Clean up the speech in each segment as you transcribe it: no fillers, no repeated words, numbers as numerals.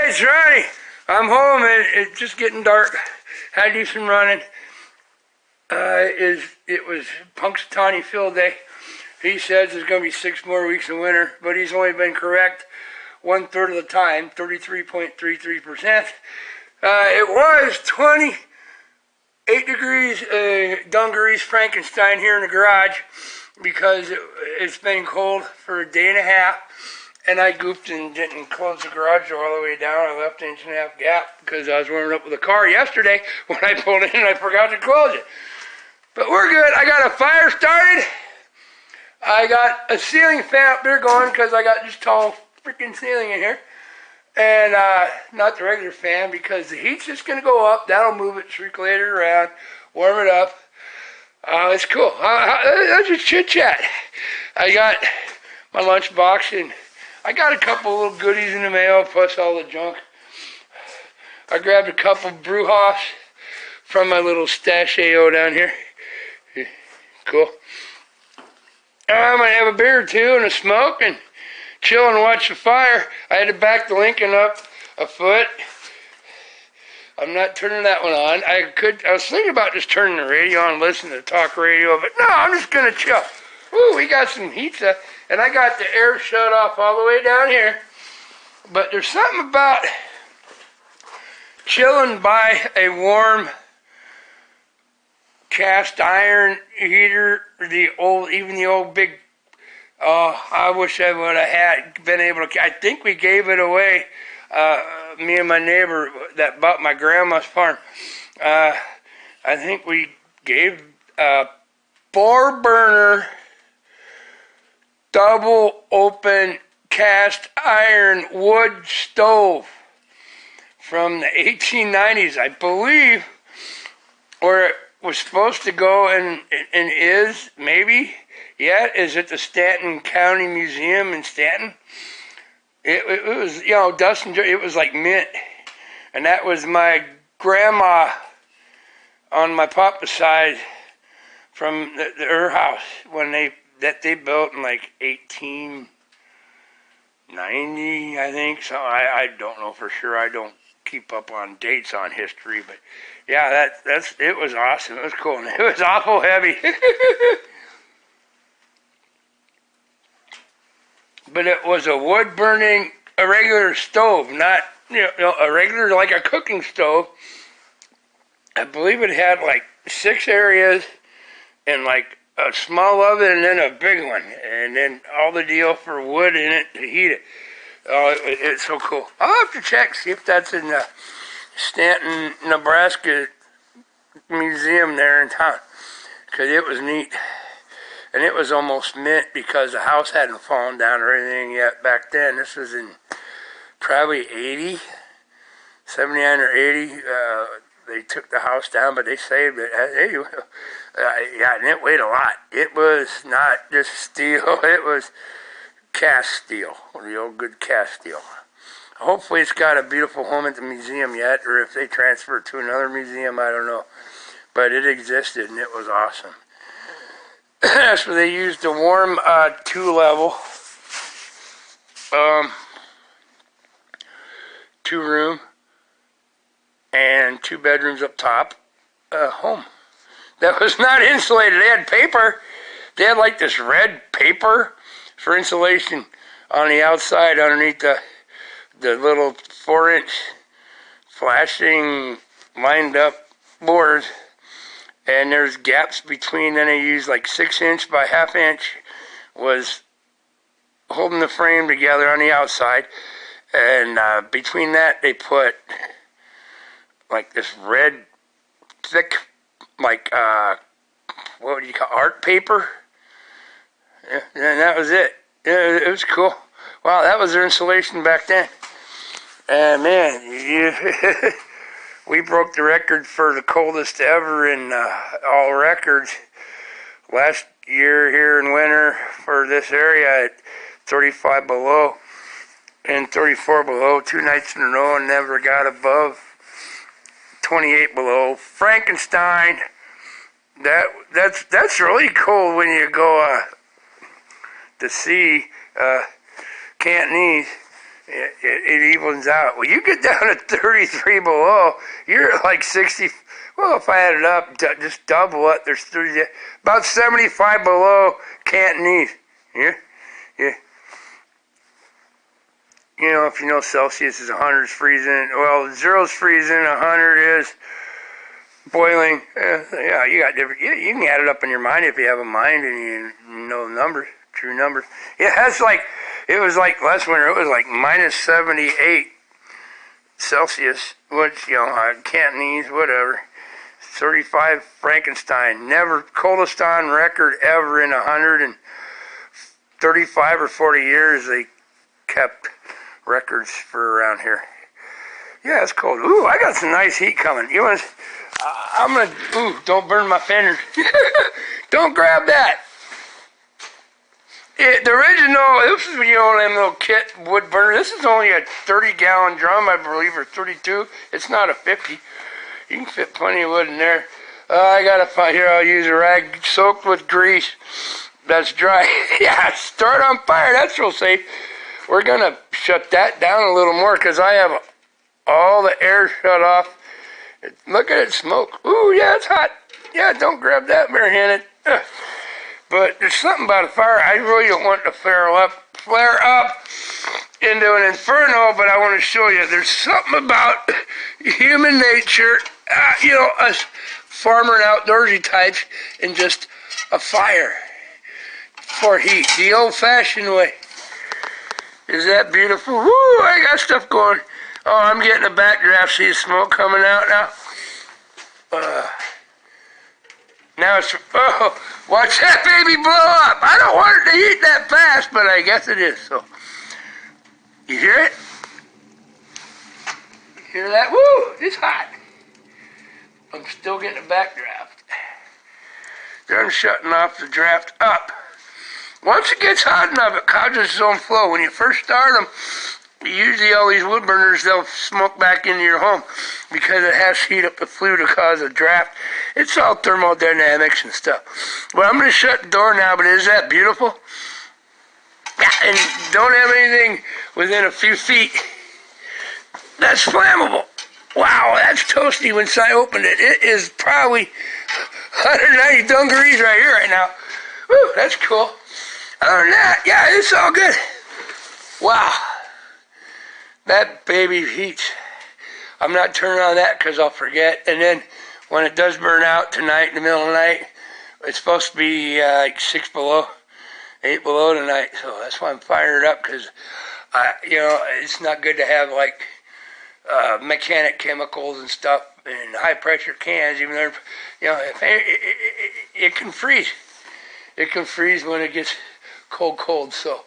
Hey, it's Ronnie. I'm home and it's just getting dark. Had to do some running. It was Punxsutawney Phil Day. He says there's going to be 6 more weeks of winter, but he's only been correct 1/3 of the time, 33.33%. It was 28 degrees Dungarees Frankenstein here in the garage because it's been cold for a day and a half. And I goofed and didn't close the garage door all the way down. I left an 1.5 inch gap because I was warming up with the car yesterday when I pulled in and I forgot to close it. But we're good. I got a fire started. I got a ceiling fan up there going because I got this tall freaking ceiling in here. And not the regular fan because the heat's just going to go up. That'll move it, circulate it around, warm it up. It's cool. That's just chit chat. I got my lunch box and I got a couple little goodies in the mail, plus all the junk. I grabbed a couple brewhoffs from my little stash AO down here. Cool. I'm going to have a beer or two and a smoke and chill and watch the fire. I had to back the Lincoln up a foot. I'm not turning that one on. I was thinking about just turning the radio on and listening to talk radio, but no, I'm just going to chill. Ooh, we got some pizza. And I got the air shut off all the way down here. But there's something about chilling by a warm cast iron heater, even the old big, I wish I would have been able to, I think we gave it away, me and my neighbor that bought my grandma's farm. I think we gave a 4-burner double open cast iron wood stove from the 1890s, I believe, where it was supposed to go and is maybe yet is at the Stanton County Museum in Stanton. It was, Dustin, it was like mint, and that was my grandma on my papa's side from her house when they built in like 1890, I think. So I don't know for sure. I don't keep up on dates on history, but yeah, it was awesome. It was cool. And it was awful heavy. But it was a wood burning, a regular stove, not a regular like a cooking stove. I believe it had like 6 areas and like a small oven and then a big one, and then all the deal for wood in it to heat it. Oh, it's so cool. I'll have to check, see if that's in the Stanton, Nebraska museum there in town, because it was neat. And it was almost mint because the house hadn't fallen down or anything yet back then. This was in probably 79 or 80. They took the house down, but they saved it. Yeah, and it weighed a lot. It was not just steel. It was cast steel, the old good cast steel. Hopefully it's got a beautiful home at the museum yet, or if they transfer it to another museum, I don't know. But it existed, and it was awesome. That's where they used a warm 2-level, 2-room, and 2 bedrooms up top home. That was not insulated. They had paper. They had like this red paper for insulation on the outside underneath the little 4-inch flashing lined up boards. And there's gaps between, then they used like 6-inch by 1/2 inch was holding the frame together on the outside. And between that they put like this red thick, like what would you call art paper? Yeah, and that was it. Yeah, it was cool. Wow, that was their insulation back then. And man, we broke the record for the coldest ever in all records last year here in winter for this area at 35 below and 34 below 2 nights in a row, and never got above 28 below. Frankenstein. That's really cool when you go to see Cantonese. it evens out. Well, you get down to 33 below, you're at like 60. Well, if I add it up, just double it. There's 30, about 75 below Cantonese. Yeah, yeah. You know, if you know Celsius is 100 is freezing. Well, 0 is freezing. 100 is boiling. Yeah, you got different. Yeah, you can add it up in your mind if you have a mind and you know the numbers, true numbers. Yeah, that's like. It was like last winter, it was like minus 78 Celsius, which, you know, Cantonese, whatever. 35 Frankenstein. Never, coldest on record ever in 135 or 40 years they kept records for around here. Yeah, it's cold. Ooh, I got some nice heat coming. You want to, I'm going to, ooh, don't burn my fingers. Don't grab that. The original, this is, you know, them little kit wood burner. This is only a 30-gallon drum, I believe, or 32. It's not a 50. You can fit plenty of wood in there. I got to find here. I'll use a rag soaked with grease. That's dry. Yeah, start on fire. That's real safe. We're gonna shut that down a little more because I have all the air shut off. Look at it smoke. Ooh, yeah, it's hot. Yeah, don't grab that barehanded. But there's something about a fire. I really don't want to flare up into an inferno, but I want to show you there's something about human nature, you know, us farmer and outdoorsy types, and just a fire for heat, the old-fashioned way. Is that beautiful? Woo, I got stuff going. Oh, I'm getting a backdraft. See the smoke coming out now? Now it's, oh, watch that baby blow up. I don't want it to heat that fast, but I guess it is. So, you hear it? You hear that? Woo, it's hot. I'm still getting a backdraft. I'm shutting off the draft up. Once it gets hot enough, it causes its own flow. When you first start them, usually all these wood burners, they'll smoke back into your home because it has to heat up the flue to cause a draft. It's all thermodynamics and stuff. Well, I'm going to shut the door now, but is that beautiful? Yeah, and don't have anything within a few feet. That's flammable. Wow, that's toasty when I opened it. It is probably 190 degrees right here right now. Woo, that's cool. Other than that, yeah, it's all good. Wow. That baby heats. I'm not turning on that because I'll forget. And then when it does burn out tonight in the middle of the night, it's supposed to be like 6 below, 8 below tonight. So that's why I'm fired up because, you know, it's not good to have like mechanic chemicals and stuff in high pressure cans. Even though, you know, it can freeze. It can freeze when it gets cold. So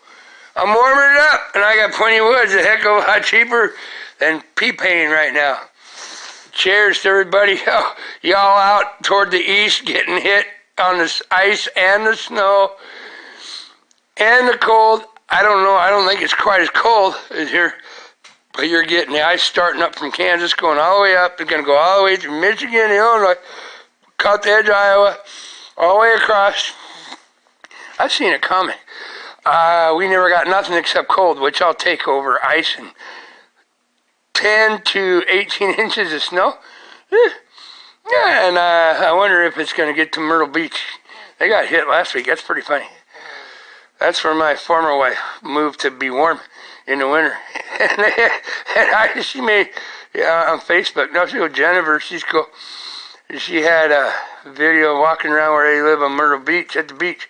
I'm warming it up, and I got plenty of wood. It's a heck of a lot cheaper than pea painting right now. Cheers to everybody, y'all out toward the east getting hit on this ice and the snow and the cold. I don't know. I don't think it's quite as cold as here, but you're getting the ice starting up from Kansas, going all the way up. It's going to go all the way through Michigan, Illinois, cut the edge of Iowa, all the way across. I've seen it coming. We never got nothing except cold, which I'll take over ice and 10 to 18 inches of snow. Yeah, and I wonder if it's going to get to Myrtle Beach. They got hit last week. That's pretty funny. That's where my former wife moved to be warm in the winter. She made, on Facebook, no, she goes, Jennifer, she's cool. She had a video walking around where they live on Myrtle Beach, at the beach.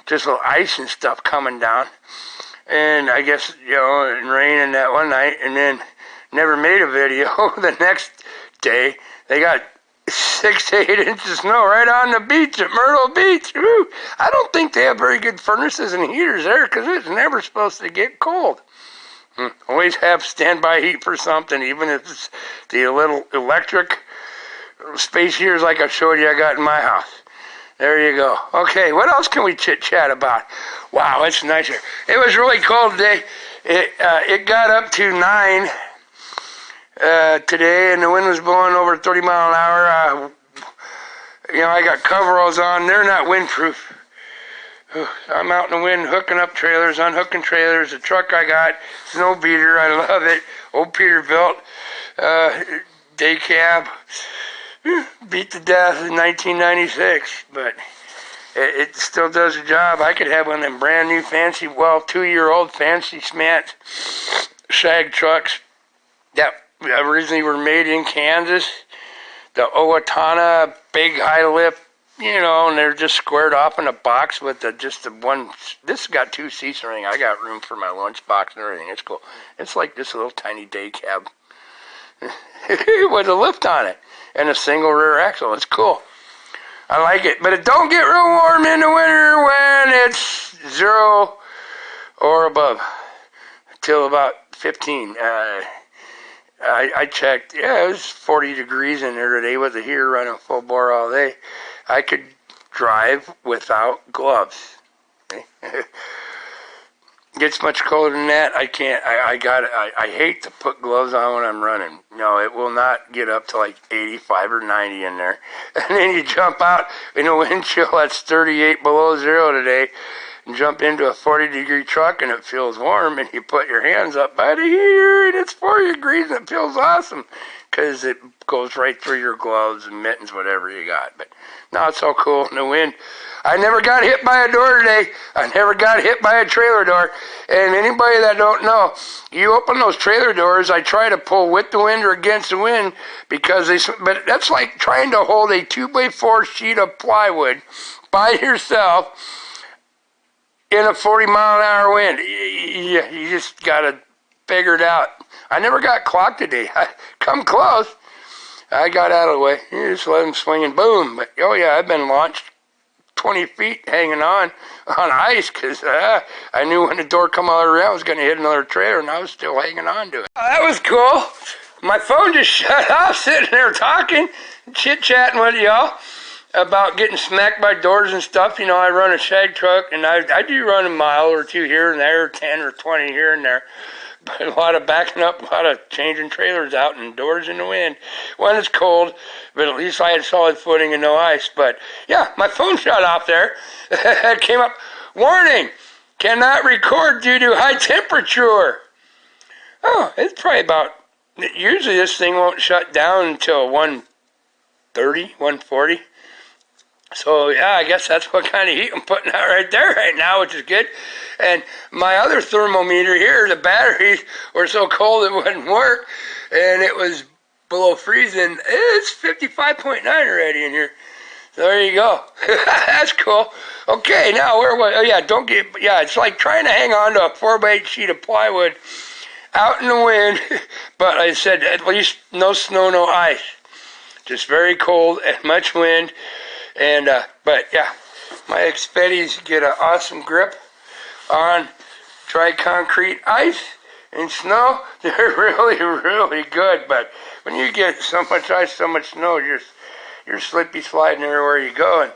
Just little ice and stuff coming down. And I guess, you know, it rained that one night, and then never made a video. The next day, they got 6 to 8 inches of snow right on the beach at Myrtle Beach. Woo. I don't think they have very good furnaces and heaters there because it's never supposed to get cold. Always have standby heat for something, even if it's the little electric space heaters like I showed you I got in my house. There you go. Okay, what else can we chit-chat about? Wow, it's nice here. It was really cold today. It got up to 9 today, and the wind was blowing over 30 mile an hour. You know, I got coveralls on. They're not windproof. I'm out in the wind hooking up trailers, unhooking trailers. The truck I got, snow beater, I love it. Old Peterbilt, day cab, beat to death in 1996, but it still does the job. I could have one of them brand new fancy, 2-year-old fancy smart shag trucks that originally were made in Kansas. The Owatonna big high lift, and they're just squared off in a box with just the one. This has got 2 seats and everything. I got room for my lunch box and everything. It's cool. It's like this little tiny day cab with a lift on it and a single rear axle. It's cool. I like it, but it don't get real warm in the winter when it's 0 or above till about 15. I checked. Yeah, it was 40 degrees in there today with the heater running full bore all day. I could drive without gloves. Gets much colder than that. I can't. I hate to put gloves on when I'm running. No, it will not get up to like 85 or 90 in there. And then you jump out in a wind chill that's 38 below zero today, and jump into a 40-degree truck and it feels warm, and you put your hands up by the heater and it's 40 degrees and it feels awesome because it goes right through your gloves and mittens, whatever you got. But now it's so cool in the wind. I never got hit by a door today. I never got hit by a trailer door. And anybody that don't know, you open those trailer doors, I try to pull with the wind or against the wind but that's like trying to hold a 2x4 sheet of plywood by yourself in a 40-mile-an-hour wind. You just got to figure it out. I never got clocked today. I come close. I got out of the way. You just let them swing and boom. But, oh, yeah, I've been launched 20 feet hanging on ice because I knew when the door come all around I was going to hit another trailer, and I was still hanging on to it. That was cool. My phone just shut off sitting there talking, chit-chatting with y'all about getting smacked by doors and stuff. I run a shag truck, and I do run a mile or 2 here and there, 10 or 20 here and there. But a lot of backing up, a lot of changing trailers out and doors in the wind when it's cold. But at least I had solid footing and no ice. But yeah, my phone shut off there. It came up, warning, cannot record due to high temperature. Oh, it's probably about, usually this thing won't shut down until 1:30, 1:40. So, yeah, I guess that's what kind of heat I'm putting out right there right now, which is good. And my other thermometer here, the batteries were so cold it wouldn't work, and it was below freezing. It's 55.9 already in here. So there you go. That's cool. Okay, now where was? Oh yeah, it's like trying to hang on to a 4x8 sheet of plywood out in the wind, but I said at least no snow, no ice. Just very cold and much wind. And, but yeah, my Expedis get an awesome grip on dry concrete, ice, and snow. They're really, really good. But when you get so much ice, so much snow, you're slippy sliding everywhere you go. And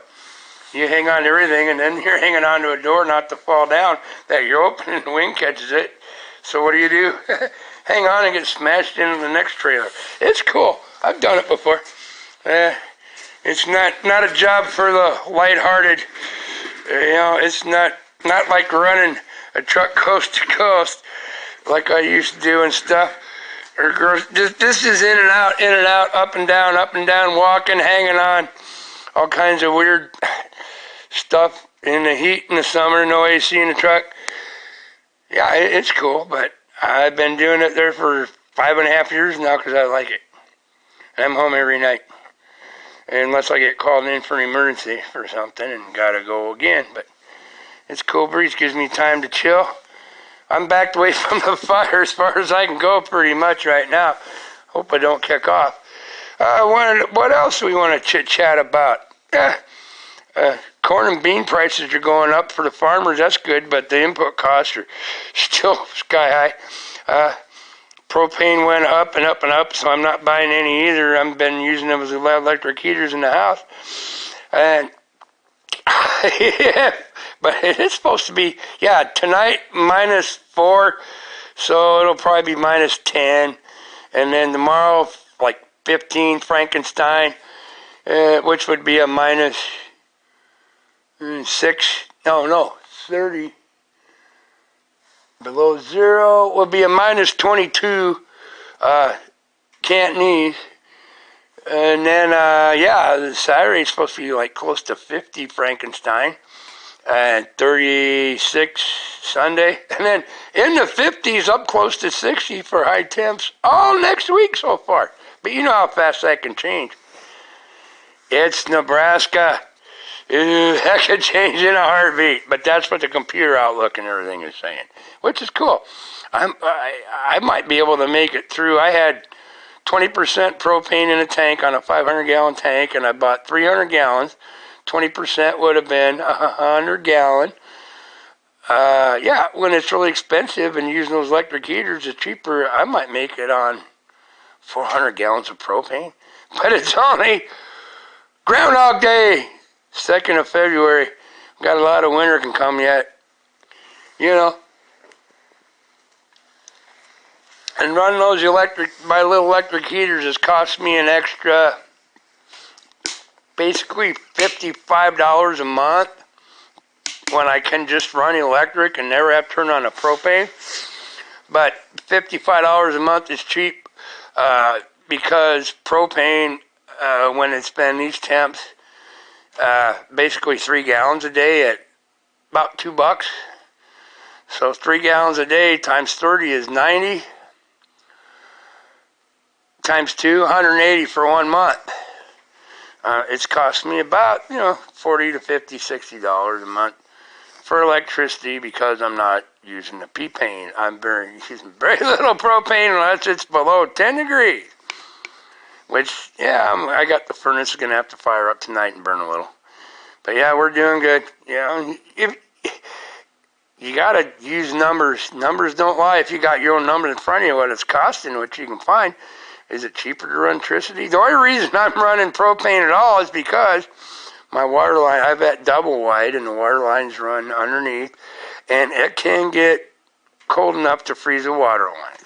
you hang on to everything, and then you're hanging on to a door not to fall down that you're open and the wind catches it. So what do? Hang on and get smashed into the next trailer. It's cool. I've done it before. It's not a job for the lighthearted. It's not like running a truck coast to coast like I used to do and stuff. This is in and out, up and down, walking, hanging on, all kinds of weird stuff in the heat in the summer, no AC in the truck. Yeah, it's cool, but I've been doing it there for 5.5 years now because I like it. And I'm home every night. Unless I get called in for an emergency for something and gotta go again. But it's cool breeze, gives me time to chill. I'm backed away from the fire as far as I can go pretty much right now. Hope I don't kick off. What else do we want to chit-chat about? Corn and bean prices are going up for the farmers. That's good, but the input costs are still sky high. Propane went up and up and up, so I'm not buying any either. I've been using them as electric heaters in the house. And yeah, but it's supposed to be, tonight -4, so it'll probably be -10. And then tomorrow, like 15 Frankenstein, which would be a -6 no, 30 below zero will be a minus 22 Cantonese. And then, yeah, Saturday's supposed to be like close to 50 Frankenstein. And 36 Sunday. And then in the 50s, up close to 60 for high temps all next week so far. But you know how fast that can change. It's Nebraska. That could change in a heartbeat. But that's what the computer outlook and everything is saying, which is cool. I might be able to make it through. I had 20% propane in a tank on a 500-gallon tank, and I bought 300 gallons. 20% would have been 100 gallon. Yeah, when it's really expensive and using those electric heaters is cheaper, I might make it on 400 gallons of propane. But it's only Groundhog Day, 2nd of February. Got a lot of winter can come yet. You know. And running those my little electric heaters has cost me an extra basically $55 a month when I can just run electric and never have to turn on a propane. But $55 a month is cheap because propane, when it's been these temps, basically 3 gallons a day at about $2. So 3 gallons a day times 30 is 90. Times 2, 180 for 1 month. It's cost me about, $40 to $50, $60 a month for electricity because I'm not using the propane. I'm using very little propane unless it's below 10 degrees. Which, yeah, I got the furnace going to have to fire up tonight and burn a little. But yeah, we're doing good. If you got to use numbers. Numbers don't lie. If you got your own numbers in front of you, what it's costing, which you can find. Is it cheaper to run electricity? The only reason I'm running propane at all is because my water line, I've got double wide and the water lines run underneath, and it can get cold enough to freeze a water line.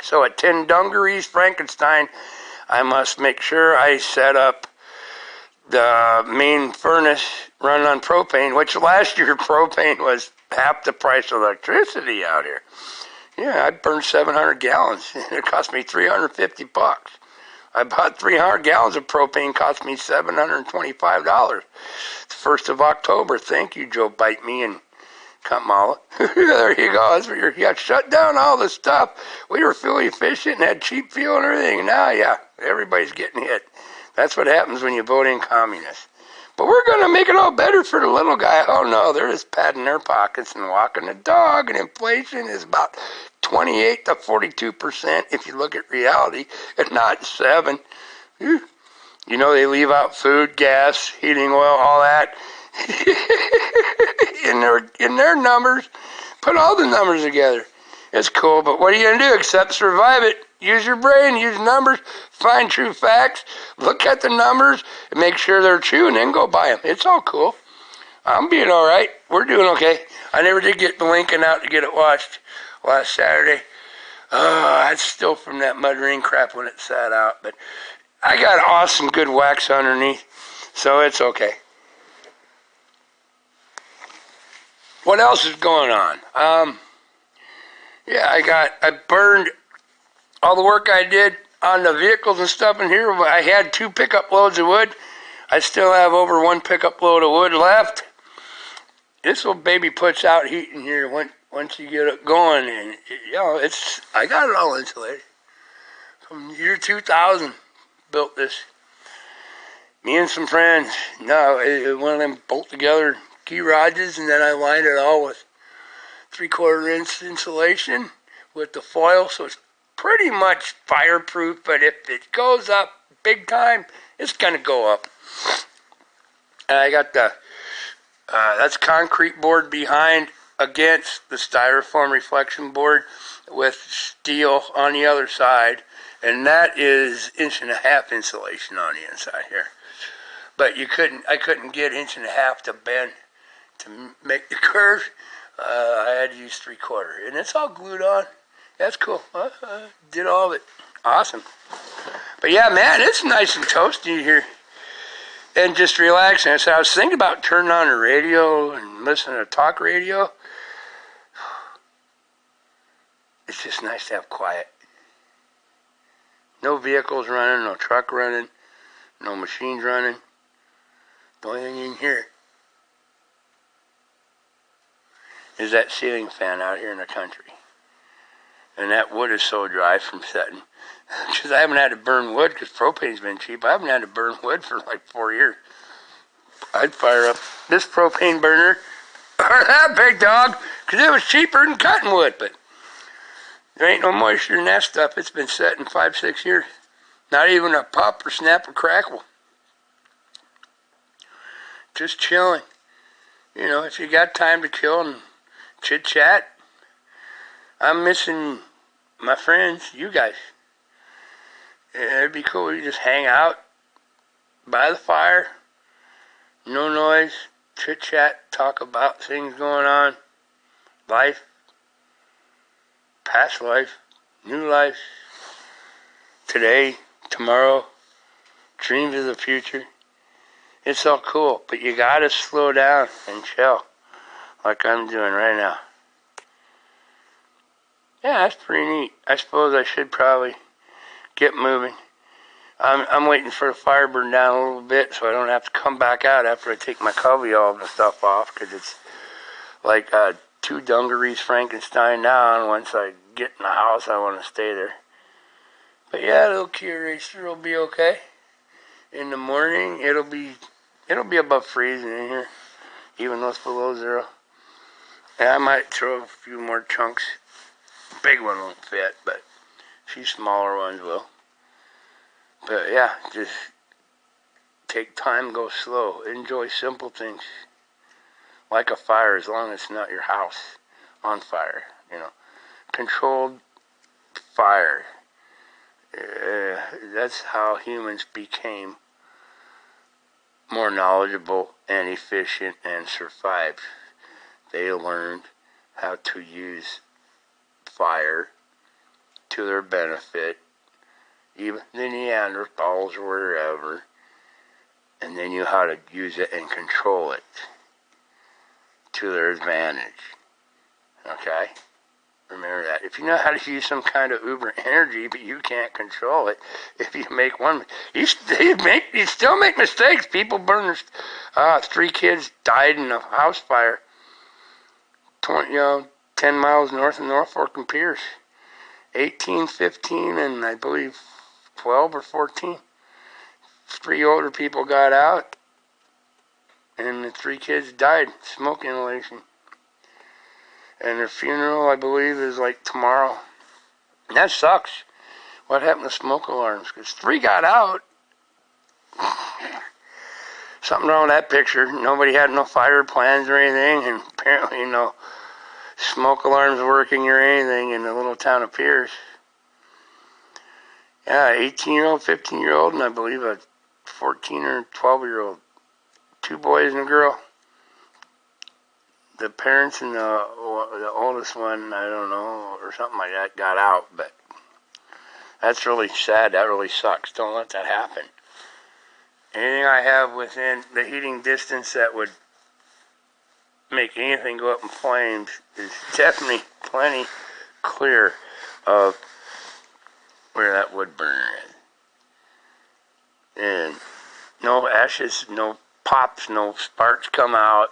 So at 10 degrees Frankenstein, I must make sure I set up the main furnace run on propane, which last year propane was half the price of electricity out here. Yeah, I burned 700 gallons. It cost me $350. I bought 300 gallons of propane. Cost me $725. It's 1st of October. Thank you, Joe Bite Me and Kamala. There you go. That's what you got shut down all the stuff. We were fuel efficient and had cheap fuel and everything. And now, yeah, everybody's getting hit. That's what happens when you vote in communists. But we're going to make it all better for the little guy. Oh, no, they're just patting their pockets and walking the dog, and inflation is about 28 to 42% if you look at reality, and not 7. You know, they leave out food, gas, heating oil, all that in their numbers. Put all the numbers together. It's cool, but what are you going to do except survive it? Use your brain, use numbers, find true facts, look at the numbers, and make sure they're true, and then go buy them. It's all cool. I'm being all right. We're doing okay. I never did get the Lincoln out to get it washed last Saturday. That's still from that mud ring crap when it sat out. But I got awesome good wax underneath, so it's okay. What else is going on? Yeah, I burned all the work I did on the vehicles and stuff in here. I had 2 pickup loads of wood. I still have over 1 pickup load of wood left. This little baby puts out heat in here once you get it going, and I got it all insulated. From year 2000, built this. Me and some friends. No, one of them bolt together key rods, and then I lined it all with 3/4 inch insulation with the foil, so it's pretty much fireproof, but if it goes up big time, it's gonna go up. And I got that's concrete board behind against the styrofoam reflection board with steel on the other side, and that is 1.5 inch insulation on the inside here. But I couldn't get 1.5 inch to bend to make the curve. I had to use 3/4, and it's all glued on. That's cool. Did all of it. Awesome. But yeah, man, it's nice and toasty here. and just relaxing. So I was thinking about turning on the radio and listening to talk radio. It's just nice to have quiet. No vehicles running, no truck running, no machines running. The only thing you can hear is that ceiling fan out here in the country. And that wood is so dry from setting. Because I haven't had to burn wood because propane's been cheap. I haven't had to burn wood for like 4 years. I'd fire up this propane burner or that big dog because it was cheaper than cutting wood. But there ain't no moisture in that stuff. It's been setting 5, 6 years. Not even a pop or snap or crackle. Just chilling. You know, if you got time to kill and chit chat. I'm missing my friends, you guys. It'd be cool to just hang out by the fire, no noise, chit chat, talk about things going on, life, past life, new life, today, tomorrow, dreams of the future. It's all cool, but you gotta slow down and chill, like I'm doing right now. Yeah, that's pretty neat. I suppose I should probably get moving. I'm waiting for the fire burn down a little bit so I don't have to come back out after I take my coverall and stuff off, because it's like 2 dungarees Frankenstein now, and once I get in the house I want to stay there. But yeah, the little Kia Racer will be okay. In the morning it'll be above freezing in here, even though it's below 0. And I might throw a few more chunks. Big one won't fit, but a few smaller ones will. But yeah, just take time, go slow, enjoy simple things. Like a fire, as long as it's not your house on fire, you know. Controlled fire. That's how humans became more knowledgeable and efficient and survived. They learned how to use fire to their benefit, even the Neanderthals or wherever, and they knew how to use it and control it to their advantage. Okay? Remember that. If you know how to use some kind of uber energy, but you can't control it, if you make one, you still make mistakes. People burn their, 3 kids died in a house fire, 10 miles north of Norfolk and Pierce. 18, 15, and I believe 12 or 14. 3 older people got out, and the 3 kids died, smoke inhalation. And their funeral, I believe, is like tomorrow. And that sucks. What happened to smoke alarms? Because 3 got out. Something wrong with that picture. Nobody had no fire plans or anything, and apparently no smoke alarms working or anything in the little town of Pierce. Yeah, 18-year-old, 15-year-old, and I believe a 14 or 12-year-old. 2 boys and a girl. The parents and the oldest one, I don't know, or something like that, got out, but that's really sad. That really sucks. Don't let that happen. Anything I have within the heating distance that would make anything go up in flames is definitely plenty clear of where that wood burner is. And no ashes, no pops, no sparks come out.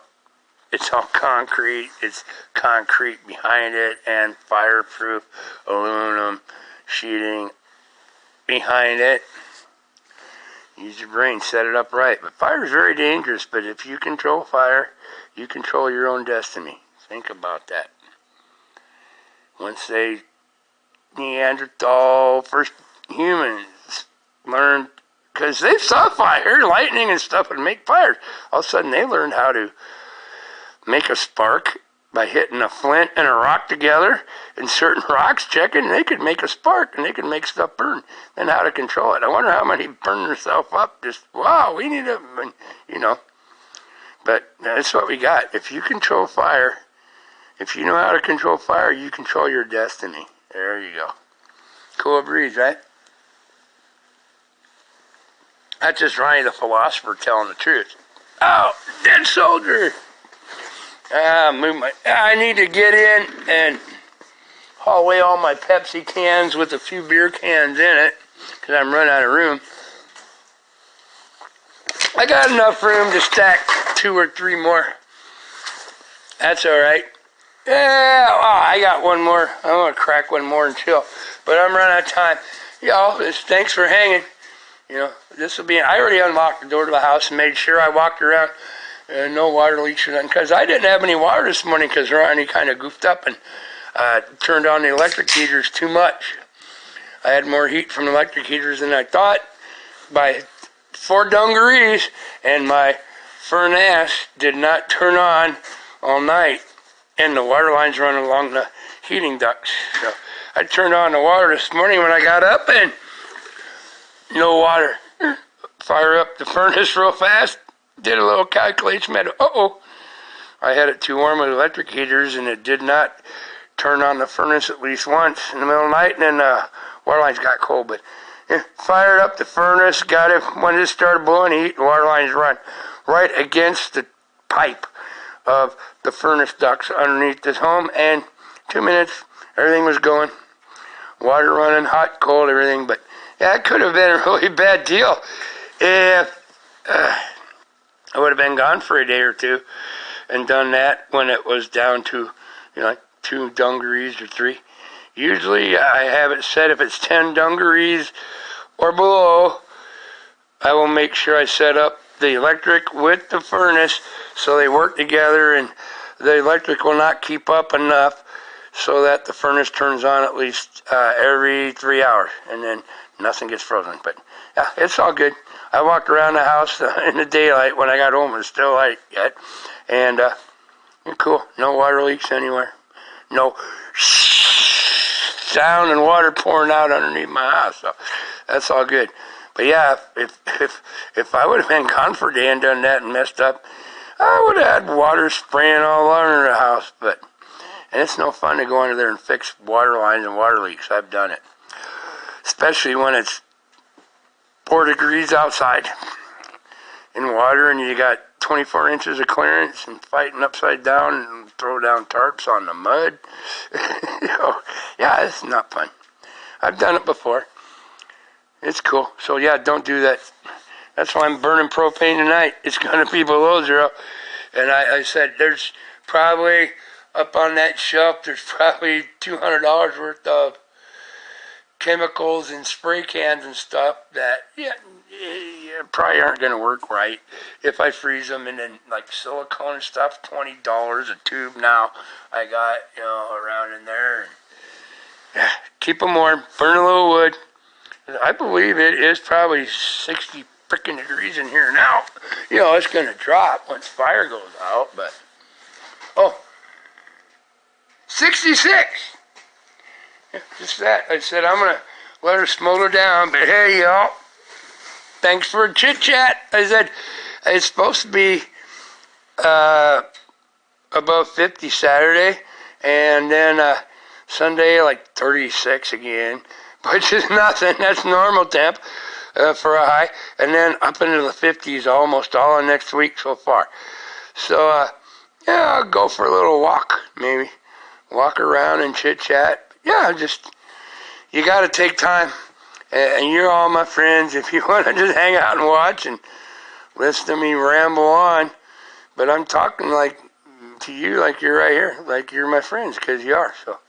It's all concrete. It's concrete behind it and fireproof aluminum sheeting behind it. Use your brain, set it up right. But fire is very dangerous, but if you control fire, you control your own destiny. Think about that. Once Neanderthal, first humans learned, because they saw fire, lightning and stuff would make fires. All of a sudden they learned how to make a spark by hitting a flint and a rock together, and certain rocks checking, they could make a spark and they could make stuff burn. Then how to control it. I wonder how many burn themselves up. Just, wow, we need to, you know. But that's what we got. If you control fire, if you know how to control fire, you control your destiny. There you go. Cool breeze, right? That's just Ronnie the philosopher telling the truth. Oh, dead soldier. I need to get in and haul away all my Pepsi cans with a few beer cans in it because I'm running out of room. I got enough room to stack 2 or 3 more. That's all right. Yeah, I got one more. I'm going to crack one more and chill. But I'm running out of time. Y'all, thanks for hanging. This will be, I already unlocked the door to the house and made sure I walked around and no water leaks or nothing. Because I didn't have any water this morning because Ronnie kind of goofed up and turned on the electric heaters too much. I had more heat from the electric heaters than I thought by 4 dungarees, and my furnace did not turn on all night, and the water lines running along the heating ducts. So I turned on the water this morning when I got up, and no water. Fire up the furnace real fast, did a little calculation, I had it too warm with electric heaters, and it did not turn on the furnace at least once in the middle of the night, and then the water lines got cold. But fired up the furnace, got it, when it started blowing heat, the water lines run right against the pipe of the furnace ducts underneath this home, and 2 minutes, everything was going. Water running, hot, cold, everything. But yeah, it could have been a really bad deal if I would have been gone for a day or two and done that when it was down to, like 2 dungarees or 3. Usually I have it set if it's 10 dungarees or below, I will make sure I set up the electric with the furnace so they work together, and the electric will not keep up enough so that the furnace turns on at least every 3 hours, and then nothing gets frozen. But yeah, it's all good. I walked around the house in the daylight. When I got home, it was still light yet, and cool. No water leaks anywhere. No sound and water pouring out underneath my house. So that's all good. But yeah, if I would have been gone for a day and done that and messed up, I would have had water spraying all over the house. And it's no fun to go under there and fix water lines and water leaks. I've done it, especially when it's 4 degrees outside in water and you got 24 inches of clearance and fighting upside down and throw down tarps on the mud. Yeah, it's not fun. I've done it before. It's cool. So yeah, don't do that. That's why I'm burning propane tonight. It's going to be below 0. And I said there's probably, up on that shelf, there's probably $200 worth of chemicals and spray cans and stuff that probably aren't going to work right if I freeze them. And then like silicone and stuff, $20 a tube now I got around in there. And keep them warm, burn a little wood. I believe it is probably 60 freaking degrees in here now. It's going to drop once fire goes out, but 66. Just that. I said I'm going to let her smolder down, but hey, y'all, thanks for a chit-chat. I said it's supposed to be above 50 Saturday, and then Sunday like 36 again, which is nothing. That's normal temp for a high, and then up into the 50s almost all of next week so far. So I'll go for a little walk, maybe walk around and chit-chat. Yeah, you got to take time, and you're all my friends if you want to just hang out and watch and listen to me ramble on. But I'm talking to you like you're right here, like you're my friends, because you are. So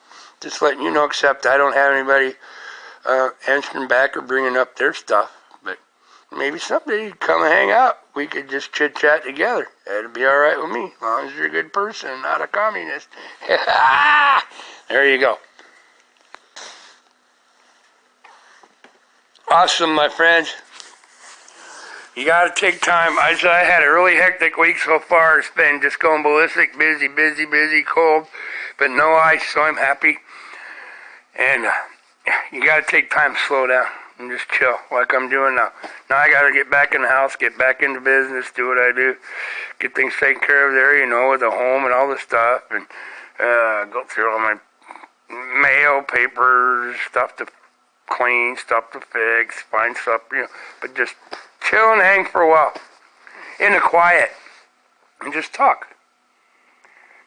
just letting you know, except I don't have anybody answering back or bringing up their stuff. But maybe someday you come and hang out. We could just chit-chat together. That'd be all right with me, as long as you're a good person and not a communist. There you go. Awesome, my friends. You got to take time. I had a really hectic week so far. It's been just going ballistic, busy, cold, but no ice, so I'm happy. And you got to take time to slow down and just chill like I'm doing now. Now I got to get back in the house, get back into business, do what I do, get things taken care of there, with the home and all the stuff, and go through all my mail, papers, stuff to clean, stuff to fix, find stuff, but just chill and hang for a while in the quiet and just talk.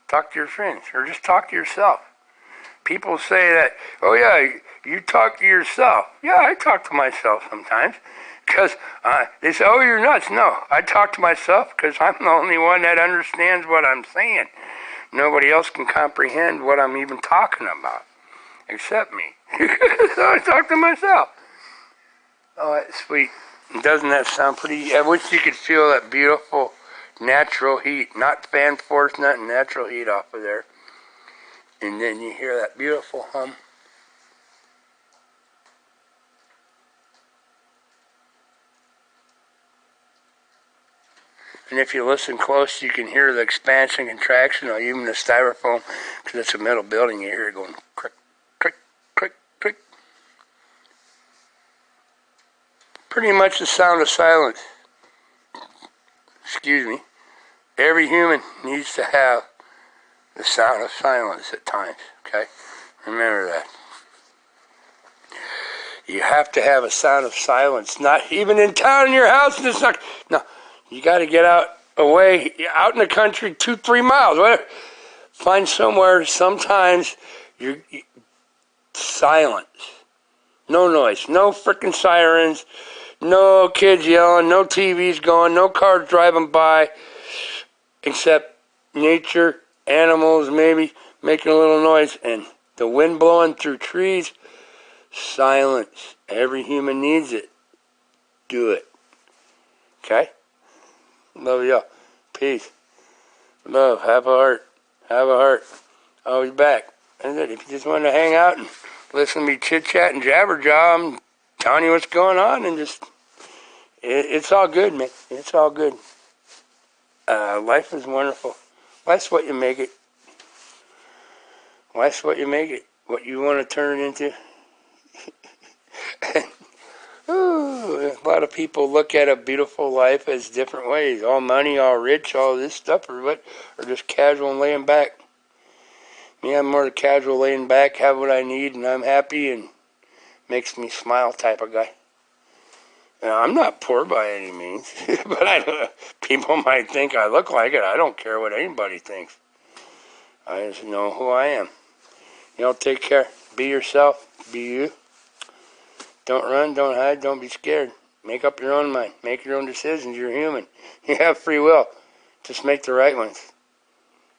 Talk to your friends or just talk to yourself. People say that, oh yeah, you talk to yourself. Yeah, I talk to myself sometimes because they say, oh, you're nuts. No, I talk to myself because I'm the only one that understands what I'm saying. Nobody else can comprehend what I'm even talking about except me. So I talk to myself. Oh, that's sweet. Doesn't that sound pretty? I wish you could feel that beautiful natural heat, not fan force, not natural heat off of there. And then you hear that beautiful hum. And if you listen close, you can hear the expansion and contraction, or even the styrofoam, because it's a metal building. You hear it going crick, crick, crick, crick. Pretty much the sound of silence. Excuse me. Every human needs to have the sound of silence at times, okay? Remember that. You have to have a sound of silence, not even in town in your house. It's not, no, you got to get out away, out in the country, 2-3 miles, whatever. Find somewhere, sometimes, you're silence. No noise, no freaking sirens, no kids yelling, no TVs going, no cars driving by, except nature, animals maybe making a little noise, and the wind blowing through trees. Silence. Every human needs it. Do it. Okay? Love y'all. Peace. Love. Have a heart. Have a heart. I'll be back. And if you just want to hang out and listen to me chit-chat and jabber-jaw, I'm telling you what's going on, and just, it's all good, man. It's all good. Life is wonderful. Life's what you make it. Life's what you make it. What you want to turn it into. Ooh, a lot of people look at a beautiful life as different ways. All money, all rich, all this stuff, or what? Or just casual and laying back. Me, I'm more the casual, laying back, have what I need, and I'm happy, and makes me smile type of guy. Now, I'm not poor by any means, but people might think I look like it. I don't care what anybody thinks. I just know who I am. Take care. Be yourself. Be you. Don't run, don't hide, don't be scared. Make up your own mind. Make your own decisions. You're human. You have free will. Just make the right ones.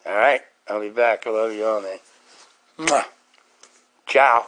All right? I'll be back. I love you all, man. Mwah. Ciao.